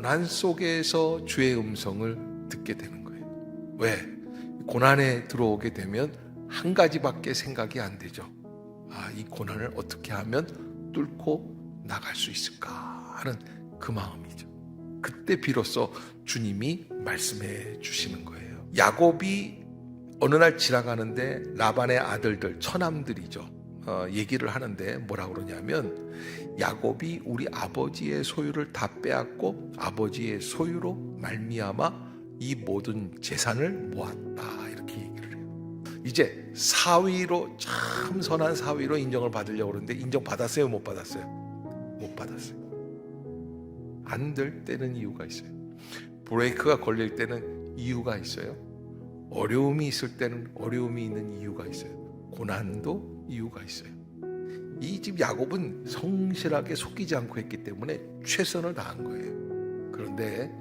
고난 속에서 주의 음성을 듣게 되는 거예요. 왜? 고난에 들어오게 되면 한 가지밖에 생각이 안 되죠. 이 고난을 어떻게 하면 뚫고 나갈 수 있을까 하는 그 마음이죠. 그때 비로소 주님이 말씀해 주시는 거예요. 야곱이 어느 날 지나가는데 라반의 아들들, 처남들이죠. 얘기를 하는데 뭐라고 그러냐면, 야곱이 우리 아버지의 소유를 다 빼앗고 아버지의 소유로 말미암아 이 모든 재산을 모았다, 이렇게 얘기를 해요. 이제 사위로, 참 선한 사위로 인정을 받으려고 그러는데 인정받았어요? 못 받았어요? 못 받았어요. 안 될 때는 이유가 있어요. 브레이크가 걸릴 때는 이유가 있어요. 어려움이 있을 때는 어려움이 있는 이유가 있어요. 고난도 이유가 있어요. 이 집 야곱은 성실하게 속이지 않고 했기 때문에 최선을 다한 거예요. 그런데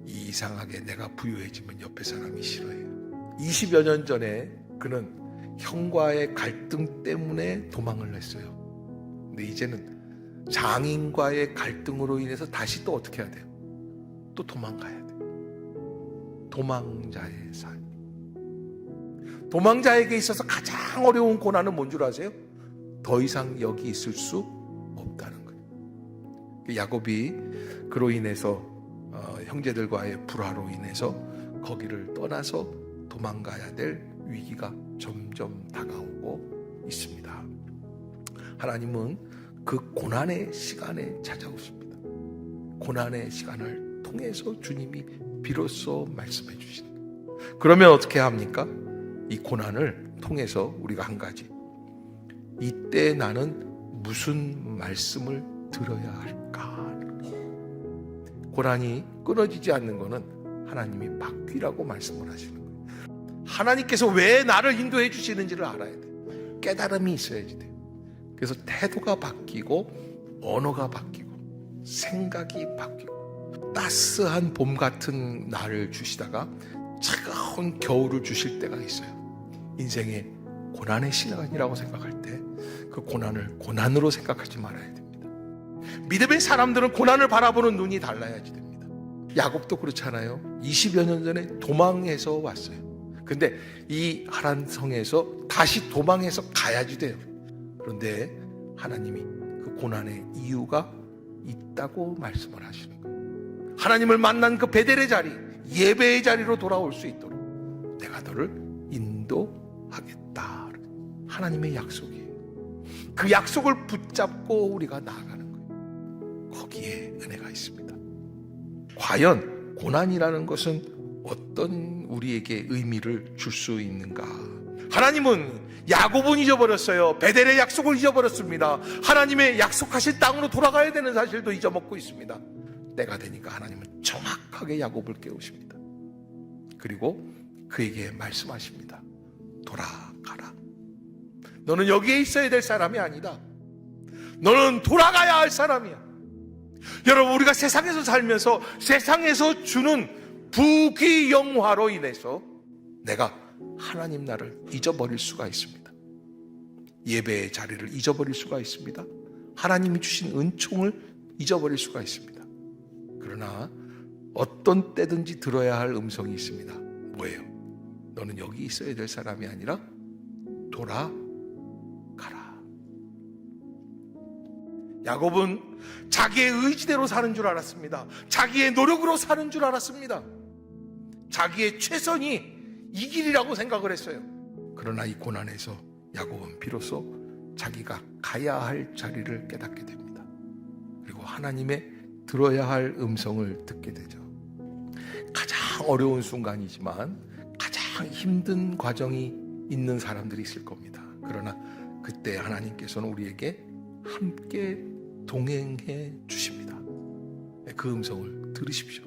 이상하게 내가 부유해지면 옆에 사람이 싫어해요. 20여 년 전에 그는 형과의 갈등 때문에 도망을 했어요. 근데 이제는 장인과의 갈등으로 인해서 다시 또 어떻게 해야 돼요? 또 도망가야 돼요. 도망자의 삶. 도망자에게 있어서 가장 어려운 고난은 뭔 줄 아세요? 더 이상 여기 있을 수 없다는 거예요. 야곱이 그로 인해서 형제들과의 불화로 인해서 거기를 떠나서 도망가야 될 위기가 점점 다가오고 있습니다. 하나님은 그 고난의 시간에 찾아오십니다. 고난의 시간을 통해서 주님이 비로소 말씀해 주신다. 그러면 어떻게 합니까? 이 고난을 통해서 우리가 한 가지, 이때 나는 무슨 말씀을 들어야 할까? 고난이 끊어지지 않는 것은 하나님이 바뀌라고 말씀을 하시는 거예요. 하나님께서 왜 나를 인도해 주시는지를 알아야 돼요. 깨달음이 있어야지 돼요. 그래서 태도가 바뀌고 언어가 바뀌고 생각이 바뀌고, 따스한 봄 같은 날을 주시다가 차가운 겨울을 주실 때가 있어요. 인생의 고난의 시간이라고 생각할 때 그 고난을 고난으로 생각하지 말아야 됩니다. 믿음의 사람들은 고난을 바라보는 눈이 달라야지 됩니다. 야곱도 그렇잖아요. 20여 년 전에 도망해서 왔어요. 근데 이 하란 성에서 다시 도망해서 가야지 돼요. 그런데 하나님이 그 고난의 이유가 있다고 말씀을 하시는 거예요. 하나님을 만난 그 베델의 자리, 예배의 자리로 돌아올 수 있도록 내가 너를 인도하겠다. 하나님의 약속이에요. 그 약속을 붙잡고 우리가 나아가는 거예요. 거기에 은혜가 있습니다. 과연 고난이라는 것은 어떤 우리에게 의미를 줄 수 있는가? 하나님은 야곱은 잊어버렸어요. 베델의 약속을 잊어버렸습니다. 하나님의 약속하신 땅으로 돌아가야 되는 사실도 잊어먹고 있습니다. 때가 되니까 하나님은 정확하게 야곱을 깨우십니다. 그리고 그에게 말씀하십니다. 돌아가라. 너는 여기에 있어야 될 사람이 아니다. 너는 돌아가야 할 사람이야. 여러분, 우리가 세상에서 살면서 세상에서 주는 부귀영화로 인해서 내가 하나님 나를 잊어버릴 수가 있습니다. 예배의 자리를 잊어버릴 수가 있습니다. 하나님이 주신 은총을 잊어버릴 수가 있습니다. 그러나 어떤 때든지 들어야 할 음성이 있습니다. 뭐예요? 너는 여기 있어야 될 사람이 아니라 돌아가라. 야곱은 자기의 의지대로 사는 줄 알았습니다. 자기의 노력으로 사는 줄 알았습니다. 자기의 최선이 이 길이라고 생각을 했어요. 그러나 이 고난에서 야곱은 비로소 자기가 가야 할 자리를 깨닫게 됩니다. 그리고 하나님의 들어야 할 음성을 듣게 되죠. 가장 어려운 순간이지만 가장 힘든 과정이 있는 사람들이 있을 겁니다. 그러나 그때 하나님께서는 우리에게 함께 동행해 주십니다. 그 음성을 들으십시오.